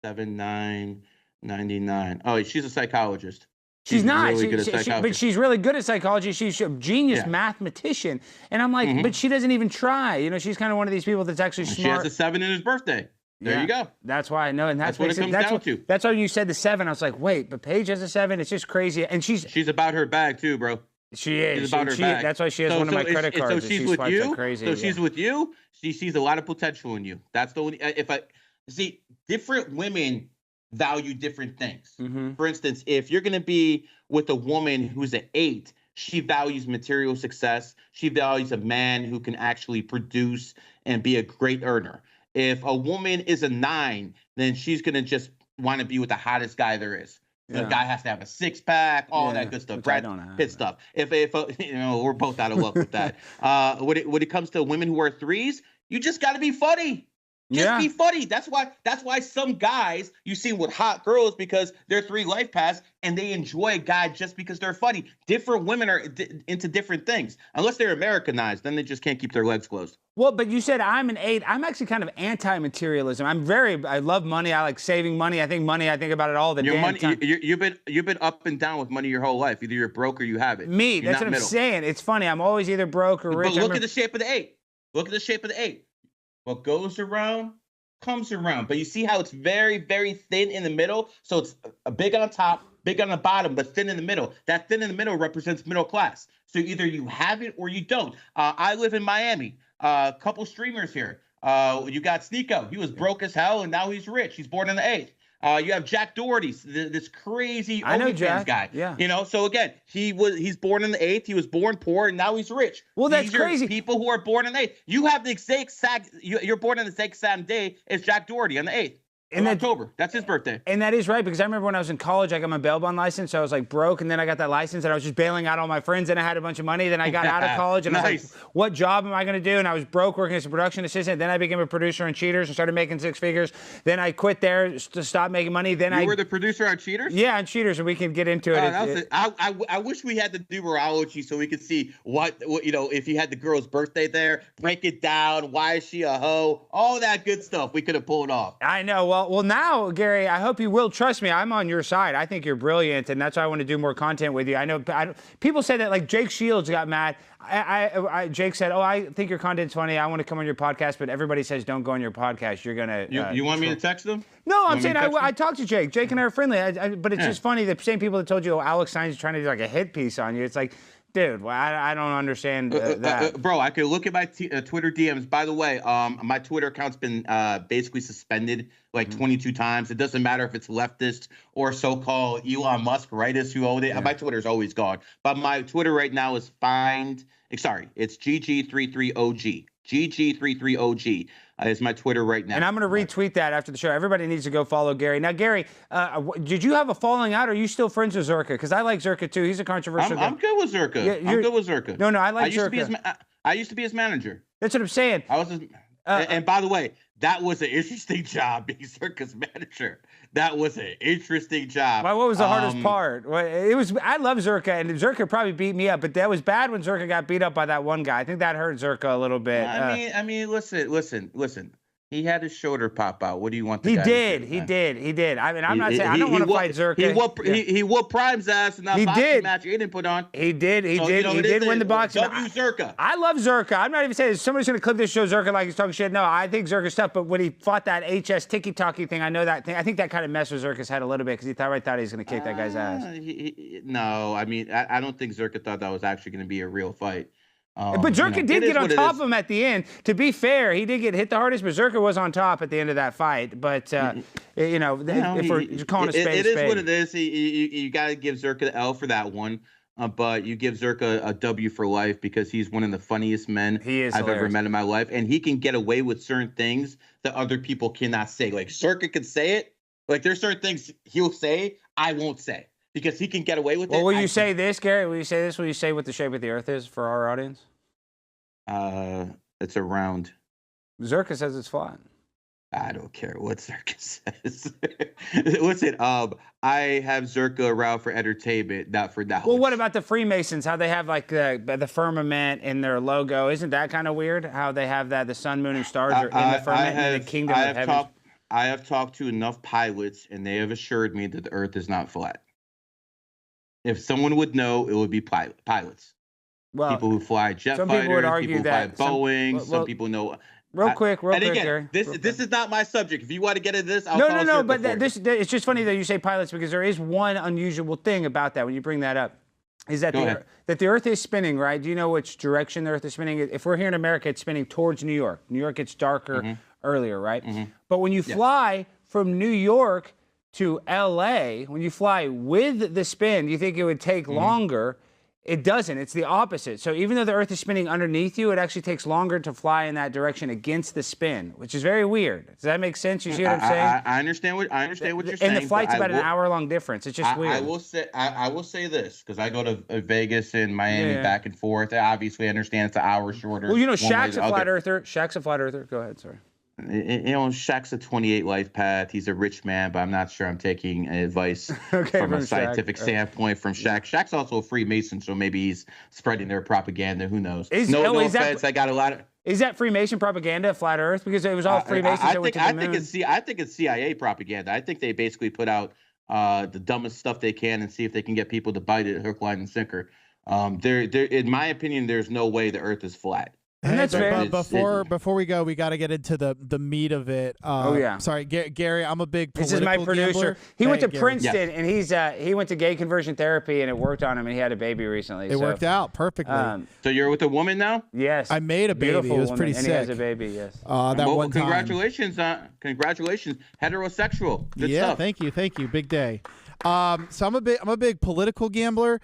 7/9, 99. Oh, she's a psychologist. She's not, really good at psychology. but she's really good at psychology. She's a genius mathematician. And I'm like, but she doesn't even try. She's kind of one of these people that's actually smart. She has a 7 in his birthday. There you go. That's why I know. And that's what it comes down to. That's why you said the 7. I was like, wait, but Paige has a 7. It's just crazy. And she's about her bag too, bro. She is. She's about her bag. That's why she has one of my credit cards. So she's with you. Like crazy. So she's with you. She sees a lot of potential in you. That's the only. Different women value different things. For instance, if you're going to be with a woman who's an 8, she values material success. She values a man who can actually produce and be a great earner. If a woman is a 9, then she's gonna just want to be with the hottest guy there is. The guy has to have a 6-pack, all that good stuff, Brad Pitt stuff. If you know, we're both out of luck with that. When it comes to women who are 3s, you just got to be funny. Just be funny. That's why some guys you see with hot girls, because they're 3 life paths and they enjoy a guy just because they're funny. Different women are into different things. Unless they're Americanized, then they just can't keep their legs closed. Well, but you said I'm an 8. I'm actually kind of anti-materialism. I love money. I like saving money. I think about it all the damn time. You've been up and down with money your whole life. Either you're broke or you have it. That's what I'm saying. It's funny. I'm always either broke or rich. But look at the shape of the 8. Look at the shape of the 8. What goes around comes around. But you see how it's very, very thin in the middle? So it's big on top, big on the bottom, but thin in the middle. That thin in the middle represents middle class. So either you have it or you don't. I live in Miami. A couple streamers here. You got Sneeko. He was broke as hell, and now he's rich. He's born in the 8th. You have Jack Doherty, this crazy OnlyFans guy. Yeah. You know, so again, he's born in the 8th. He was born poor, and now he's rich. Well, that's crazy. People who are born in the 8th. You have the exact you're born on the same day as Jack Doherty on the 8th. In October. That's his birthday. And that is right, because I remember when I was in college, I got my bail bond license, so I was like broke, and then I got that license, and I was just bailing out all my friends, and I had a bunch of money. Then I got out of college, and I was like, what job am I going to do? And I was broke working as a production assistant. Then I became a producer on Cheaters and started making 6 figures. Then I quit there to stop making money. Then you were the producer on Cheaters? Yeah, on Cheaters, and we can get into it. I wish we had the numerology so we could see what you know, if you had the girl's birthday there, break it down. Why is she a hoe? All that good stuff we could have pulled off. I know. Well, now, Gary, I hope you will trust me. I'm on your side. I think you're brilliant, and that's why I want to do more content with you. I know people say that, like Jake Shields got mad. Jake said, "Oh, I think your content's funny. I want to come on your podcast," but everybody says don't go on your podcast. You're gonna. You want me to text them? No, I'm saying I talked to Jake. Jake and I are friendly. But it's just funny. The same people that told you, Alex Sainz is trying to do like a hit piece on you. It's like, dude, I don't understand that. Bro, I could look at my Twitter DMs. By the way, my Twitter account's been basically suspended like 22 times. It doesn't matter if it's leftist or so-called Elon Musk rightist who owned it. My Twitter's always gone. But my Twitter right now is it's GG33OG. GG33OG is my Twitter right now. And I'm going to retweet that after the show. Everybody needs to go follow Gary. Now, Gary, did you have a falling out? Or are you still friends with Zerka? Because I like Zerka, too. He's a controversial guy. I'm good with Zerka. Yeah, I'm good with Zerka. No, I like Zerka. I used to be his manager. That's what I'm saying. And by the way, that was an interesting job, being Zerka's manager. That was an interesting job. What was the hardest part? I love Zerka, and Zerka probably beat me up, but that was bad when Zerka got beat up by that one guy. I think that hurt Zerka a little bit. I mean, listen. He had his shoulder pop out. What do you want? He did. I mean, I'm not saying I don't want to fight Zerka. He whooped Prime's ass in that boxing match he didn't put on. He did win the boxing. Zerka. I love Zerka. I'm not even saying somebody's going to clip this show Zerka like he's talking shit. No, I think Zerka's tough. But when he fought that HS tiki-taki thing, I know that thing. I think that kind of messed with Zerka's head a little bit because he thought he was going to kick that guy's ass. No, I mean, I don't think Zerka thought that was actually going to be a real fight. But Zerka did get on top of him at the end. To be fair, he did get hit the hardest, but Zerka was on top at the end of that fight. But, if we're calling a spade a spade. It is what it is. You got to give Zerka the L for that one. But you give Zerka a W for life because he's one of the funniest men I've ever met in my life. And he can get away with certain things that other people cannot say. Like, Zerka can say it. Like, there's certain things he'll say I won't say. Because he can get away with it. Well, will you say this, Gary? Will you say this? Will you say what the shape of the Earth is for our audience? It's a round. Zerka says it's flat. I don't care what Zerka says. Listen, I have Zerka around for entertainment, not for knowledge. Well, what about the Freemasons? How they have like the firmament in their logo? Isn't that kind of weird? How they have that the sun, moon, and stars are in the firmament in the kingdom of heaven? I have talked to enough pilots, and they have assured me that the Earth is not flat. If someone would know, it would be pilots. Well, people who fly jet fighters, people who fly Boeing, some people know. Real quick, Gary. This is not my subject. If you want to get into this, I'll call No, but it's just funny that you say pilots because there is one unusual thing about that when you bring that up. Is that the Earth is spinning, right? Do you know which direction the Earth is spinning? If we're here in America, it's spinning towards New York. New York gets darker earlier, right? But when you fly from New York to LA, when you fly with the spin, you think it would take longer. It doesn't. It's the opposite. So even though the Earth is spinning underneath you, it actually takes longer to fly in that direction against the spin, which is very weird. Does that make sense? You see what I'm saying? I understand what you're saying. And the flight's about an hour-long difference. It's just weird. I will say this because I go to Vegas and Miami back and forth. Obviously, I understand it's an hour shorter. Well, you know, Shaq's a flat earther. Shaq's a flat earther. Go ahead, sorry. You know, Shaq's a 28 life path. He's a rich man, but I'm not sure I'm taking advice from a scientific standpoint from Shaq. Shaq's also a Freemason, so maybe he's spreading their propaganda. Who knows? No offense. I got a lot of. Is that Freemason propaganda, flat Earth? Because it was all Freemasons that went to the moon. I think it's CIA propaganda. I think they basically put out the dumbest stuff they can and see if they can get people to bite it hook, line, and sinker. In my opinion, there's no way the Earth is flat. And that's fair. Before we go, we got to get into the meat of it. Sorry, Gary. I'm a big political This is my producer. gambler. He went to Princeton, and he went to gay conversion therapy, and it worked on him, and he had a baby recently. It worked out perfectly. So you're with a woman now? Yes. I made a baby. It was pretty sick. And he has a baby. Yes. Congratulations, heterosexual. Good stuff. Thank you. Big day. So I'm a big political gambler.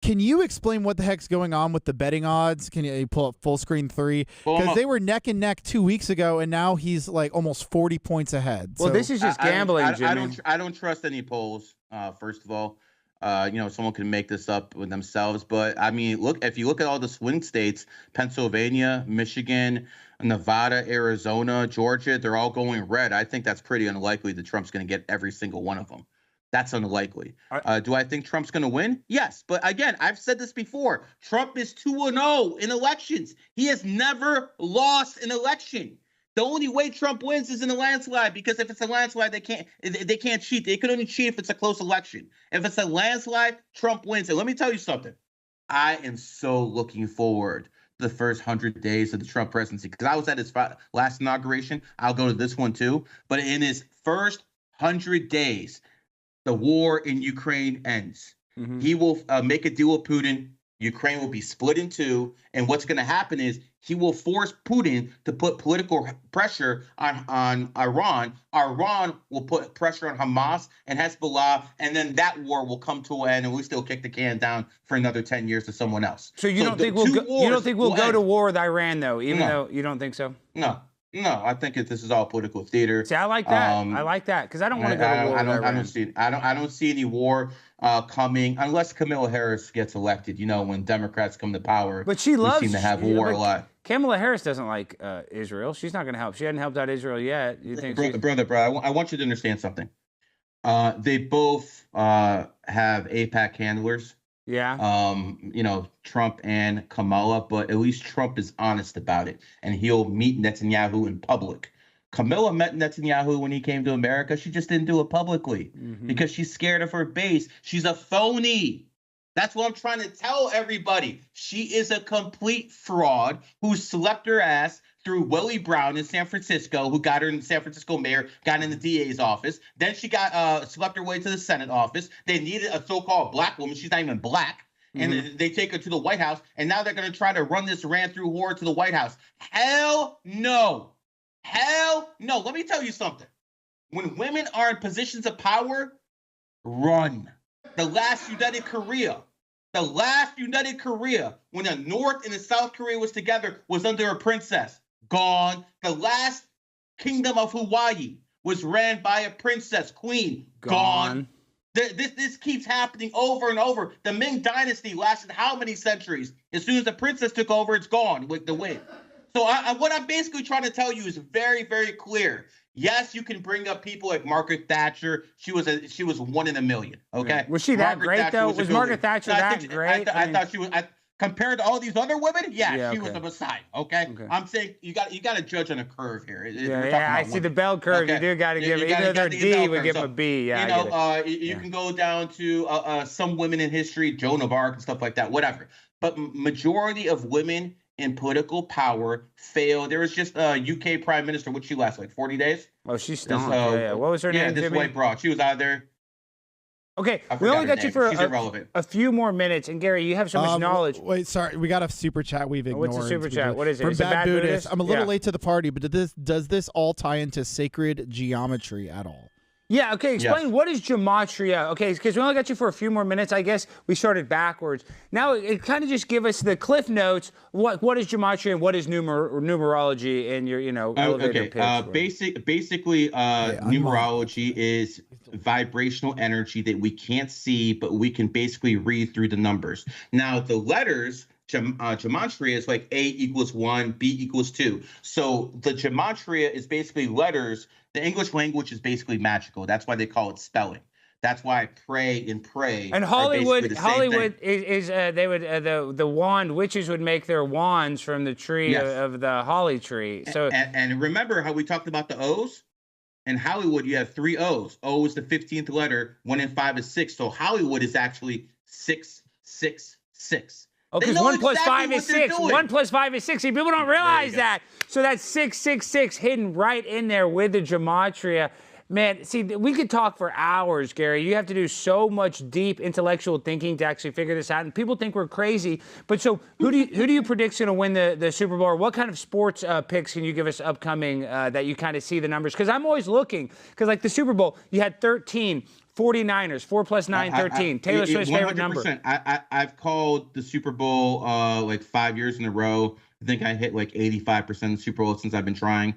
Can you explain what the heck's going on with the betting odds? Can you pull up full screen 3? Because they were neck and neck 2 weeks ago, and now he's like almost 40 points ahead. Well, this is just gambling, Jimmy. I don't trust any polls. First of all, someone can make this up with themselves. But I mean, if you look at all the swing states, Pennsylvania, Michigan, Nevada, Arizona, Georgia, they're all going red. I think that's pretty unlikely that Trump's going to get every single one of them. That's unlikely. Do I think Trump's going to win? Yes. But again, I've said this before. Trump is 2-0 in elections. He has never lost an election. The only way Trump wins is in a landslide, because if it's a landslide, they can't cheat. They can only cheat if it's a close election. If it's a landslide, Trump wins. And let me tell you something. I am so looking forward to the first 100 days of the Trump presidency, because I was at his last inauguration. I'll go to this one too. But in his first 100 days, the war in Ukraine ends. Mm-hmm. He will make a deal with Putin. Ukraine will be split in two. And what's going to happen is he will force Putin to put political pressure on Iran. Iran will put pressure on Hamas and Hezbollah. And then that war will come to an end, and we still kick the can down for another 10 years to someone else. So you don't think we'll go to war with Iran, though, even though you don't think so? No, I think this is all political theater. See, I like that. I like that, because I don't want to go to war with Iran. I don't see any war coming unless Kamala Harris gets elected. When Democrats come to power, but she seem to have war a lot. Kamala Harris doesn't like Israel. She's not going to help. She hadn't helped out Israel yet. You think, brother? I want you to understand something. They both have AIPAC handlers. Yeah. Trump and Kamala, but at least Trump is honest about it, and he'll meet Netanyahu in public. Kamala met Netanyahu when he came to America. She just didn't do it publicly because she's scared of her base. She's a phony. That's what I'm trying to tell everybody. She is a complete fraud who slept her ass through Willie Brown in San Francisco, who got her in San Francisco mayor, got in the DA's office. Then she got slept her way to the Senate office. They needed a so-called black woman. She's not even black. And they take her to the White House. And now they're going to try to run this ran-through whore to the White House. Hell no. Hell no. Let me tell you something. When women are in positions of power, run. The last United Korea, when the North and the South Korea was together, was under a princess. Gone. The last kingdom of Hawaii was ran by a princess, queen. Gone. This keeps happening over and over. The Ming Dynasty lasted how many centuries? As soon as the princess took over, it's gone with the wind. So what I'm basically trying to tell you is very, very clear. Yes, you can bring up people like Margaret Thatcher. She was one in a million. Okay. Yeah. Was she that great though? Was Margaret Thatcher that great? I thought she was. Compared to all these other women, she was a messiah. Okay? I'm saying you got to judge on a curve here. I see the bell curve. Okay. You do got to give it. Even though they're D, we give them a B. Yeah, you can go down to some women in history, Joan of Arc and stuff like that. Whatever. But majority of women in political power fail. There was just a UK Prime Minister. What she last, like 40 days? Oh, she's stoned. What was her name? This white broad. She was out there. Okay, we only got you for a few more minutes. And Gary, you have so much knowledge. Wait, sorry, we got a super chat we've ignored. What's a super chat? What is it? From Bad Buddhist. I'm a little late to the party, but does this all tie into sacred geometry at all? Yeah, okay, explain what is gematria. Okay, because we only got you for a few more minutes. I guess we started backwards. Now, it kind of just give us the cliff notes. What is gematria and what is numerology in your, elevator pitch? Basically, numerology is vibrational energy that we can't see, but we can basically read through the numbers. Now, the letters, gematria is like A equals 1, B equals 2. So the gematria is basically letters. The English language is basically magical. That's why they call it spelling. That's why pray and pray. And Hollywood is they would the wand witches would make their wands from the tree of the holly tree. So and remember how we talked about the O's? In Hollywood, you have 3 O's. O is the 15th letter. 1 and 5 is 6. So Hollywood is actually 666. Oh, because 1 plus 5 is 6. 1 plus 5 is 6. See, people don't realize that. So that's 666 hidden right in there with the gematria. Man, see, we could talk for hours, Gary. You have to do so much deep intellectual thinking to actually figure this out. And people think we're crazy. But so who do you predict's going to win the Super Bowl? Or what kind of sports picks can you give us upcoming that you kind of see the numbers? Because I'm always looking. Because like the Super Bowl, you had 13. 49ers, 4 plus 9, 13. Taylor Swift's favorite number. I've called the Super Bowl like 5 years in a row. I think I hit like 85% of the Super Bowl since I've been trying.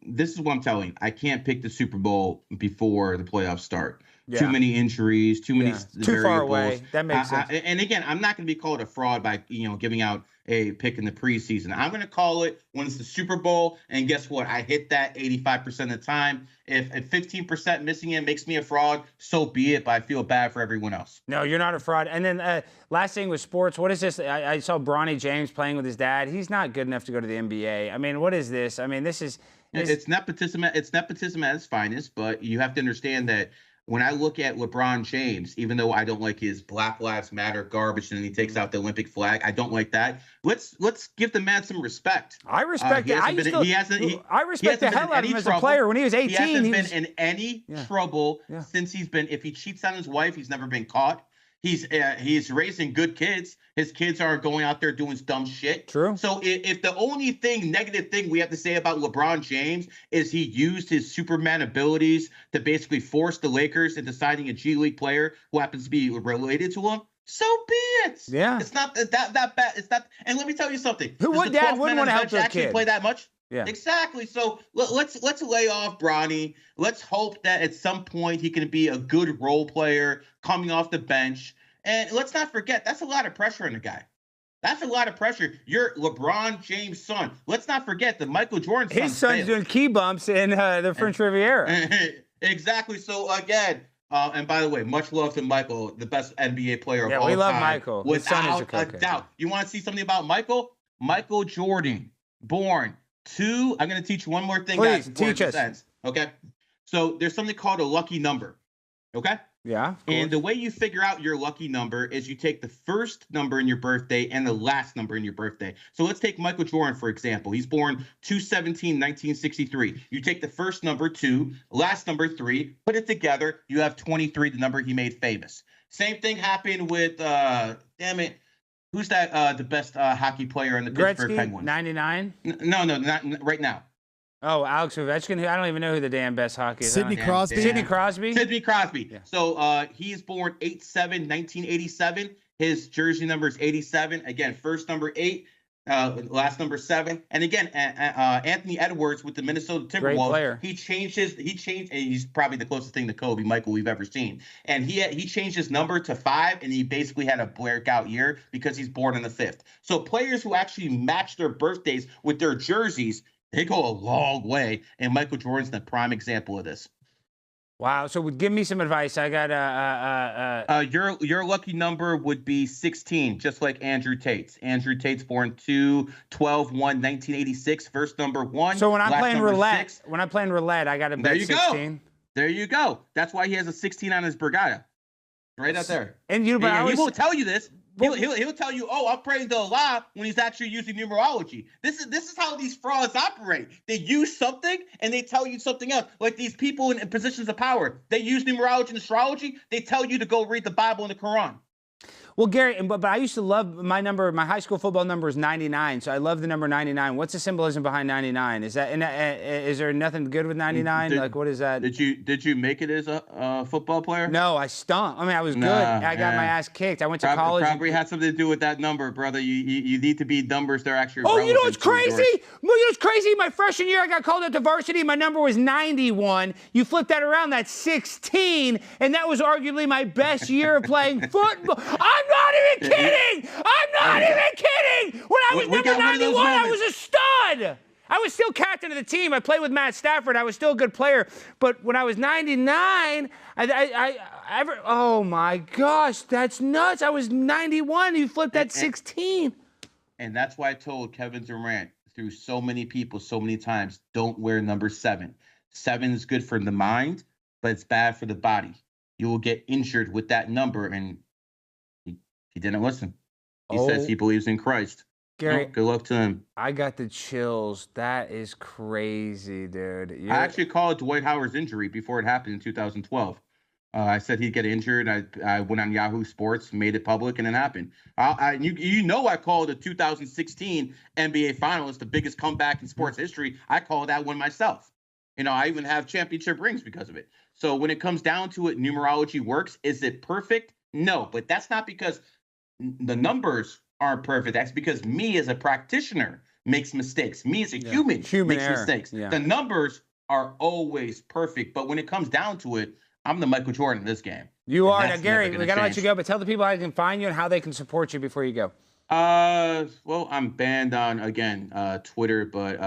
This is what I'm telling you. I can't pick the Super Bowl before the playoffs start. Yeah. Too many injuries, too many variables. Too far away. That makes sense. And again, I'm not going to be called a fraud by giving out a pick in the preseason. I'm going to call it when it's the Super Bowl, and guess what? I hit that 85% of the time. If 15% missing it makes me a fraud, so be it, but I feel bad for everyone else. No, you're not a fraud. And then last thing with sports, what is this? I saw Bronny James playing with his dad. He's not good enough to go to the NBA. I mean, what is this? I mean, this is... It's nepotism. It's nepotism at its finest, but you have to understand that when I look at LeBron James, even though I don't like his Black Lives Matter garbage and he takes out the Olympic flag, I don't like that. Let's give the man some respect. I respect it. I respect the hell out of him as a player. When he was 18, he hasn't been in any trouble since he's been. If he cheats on his wife, he's never been caught. He's raising good kids. His kids aren't going out there doing dumb shit. True. So if the only negative thing we have to say about LeBron James is he used his Superman abilities to basically force the Lakers into signing a G League player who happens to be related to him, so be it. Yeah. It's not that bad. It's not. And let me tell you something. What dad wouldn't want to help their kid? Play that much? Yeah, exactly. So let's lay off Bronny. Let's hope that at some point he can be a good role player coming off the bench. And let's not forget, that's a lot of pressure on the guy. That's a lot of pressure. You're LeBron James' son. Let's not forget that Michael Jordan's his son's doing key bumps in the French Riviera. Exactly. So again, and by the way, much love to Michael, the best NBA player of all time. Yeah, we love Michael. Without a doubt. You want to see something about Michael? Michael Jordan, born I'm going to teach you one more thing. Please, teach us. Okay? So there's something called a lucky number. Okay? Yeah. And the way you figure out your lucky number is you take the first number in your birthday and the last number in your birthday. So let's take Michael Jordan, for example. He's born 2/17/1963. You take the first number 2, last number 3, put it together. You have 23, the number he made famous. Same thing happened with, who's that? The best hockey player in the Pittsburgh Penguins? 99? No, not right now. Oh, Alex Ovechkin. I don't even know who the damn best hockey is. Sidney Crosby. Sidney Crosby. Sidney Crosby. Yeah. So he's born 8/7/1987. His jersey number is 87. Again, first number 8, last number 7. And again, Anthony Edwards with the Minnesota Timberwolves. Great player. He changed. He's probably the closest thing to Kobe Michael we've ever seen. And he changed his number to 5, and he basically had a breakout year because he's born on the 5th. So players who actually match their birthdays with their jerseys, they go a long way, and Michael Jordan's the prime example of this. Wow. So give me some advice. I got your lucky number would be 16, just like Andrew Tate's. Andrew Tate's born 2/12/1986. First number 1. So when I'm playing roulette, I got to bet 16. There you go. That's why he has a 16 on his Borgata. Right out there. And he won't tell you this. He'll tell you, oh, I'm praying to Allah, when he's actually using numerology. This is how these frauds operate. They use something and they tell you something else. Like these people in positions of power, they use numerology and astrology. They tell you to go read the Bible and the Quran. Well, Gary, but I used to love my number. My high school football number is 99, so I love the number 99. What's the symbolism behind 99? Is there nothing good with 99? Like, what is that? Did you make it as a football player? No, I stunk. I mean, I was good. I got my ass kicked. I went to college. Probably had something to do with that number, brother. You need to be numbers that are actually. Oh, you know what's crazy? You know what's crazy? My freshman year, I got called up to varsity. My number was 91. You flip that around, that's 16, and that was arguably my best year of playing football. I'm not even kidding. I'm not even kidding. When I was number 91, I was a stud. I was still captain of the team. I played with Matt Stafford. I was still a good player. But when I was 99, oh my gosh, that's nuts. I was 91. You flipped that 16. And that's why I told Kevin Durant through so many people so many times, don't wear number 7. 7 is good for the mind, but it's bad for the body. You will get injured with that number. And he didn't listen. He says he believes in Christ. Gary, good luck to him. I got the chills. That is crazy, dude. I actually called Dwight Howard's injury before it happened in 2012. I said he'd get injured. I went on Yahoo Sports, made it public, and it happened. I called the 2016 NBA Finals the biggest comeback in sports history. I called that one myself. I even have championship rings because of it. So when it comes down to it, numerology works. Is it perfect? No, but that's not because the numbers aren't perfect. That's because me as a practitioner makes mistakes. Me as a human makes error. Mistakes. Yeah. The numbers are always perfect, but when it comes down to it, I'm the Michael Jordan in this game. You are. Now, Gary, we got to let you go, but tell the people how they can find you and how they can support you before you go. Well, I'm banned on, again, Twitter, but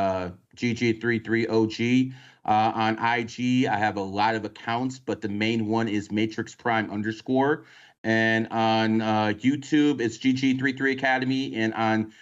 GG33OG. On IG, I have a lot of accounts, but the main one is Matrix Prime _. And on YouTube, it's GG33 Academy. And on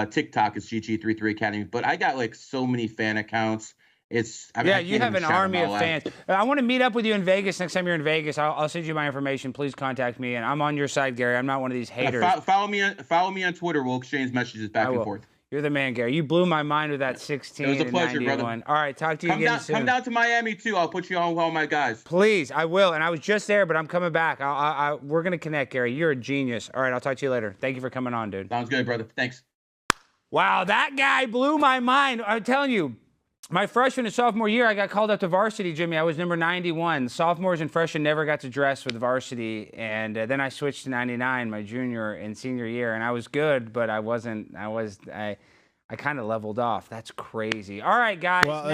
TikTok, it's GG33 Academy. But I got like so many fan accounts. You have an army of fans. I want to meet up with you in Vegas next time you're in Vegas. I'll send you my information. Please contact me, and I'm on your side, Gary. I'm not one of these haters. Follow me on Twitter. We'll exchange messages back and forth. You're the man, Gary. You blew my mind with that 16. It was a pleasure, brother. All right, talk to you again soon. Come down to Miami too. I'll put you on with all my guys. Please, I will. And I was just there, but I'm coming back. We're gonna connect, Gary. You're a genius. All right, I'll talk to you later. Thank you for coming on, dude. Sounds good, brother. Thanks. Wow, that guy blew my mind. I'm telling you. My freshman and sophomore year, I got called up to varsity, Jimmy. I was number 91. Sophomores and freshmen never got to dress with varsity, and then I switched to 99 my junior and senior year, and I was good, but I kind of leveled off. That's crazy. All right, guys. Well, now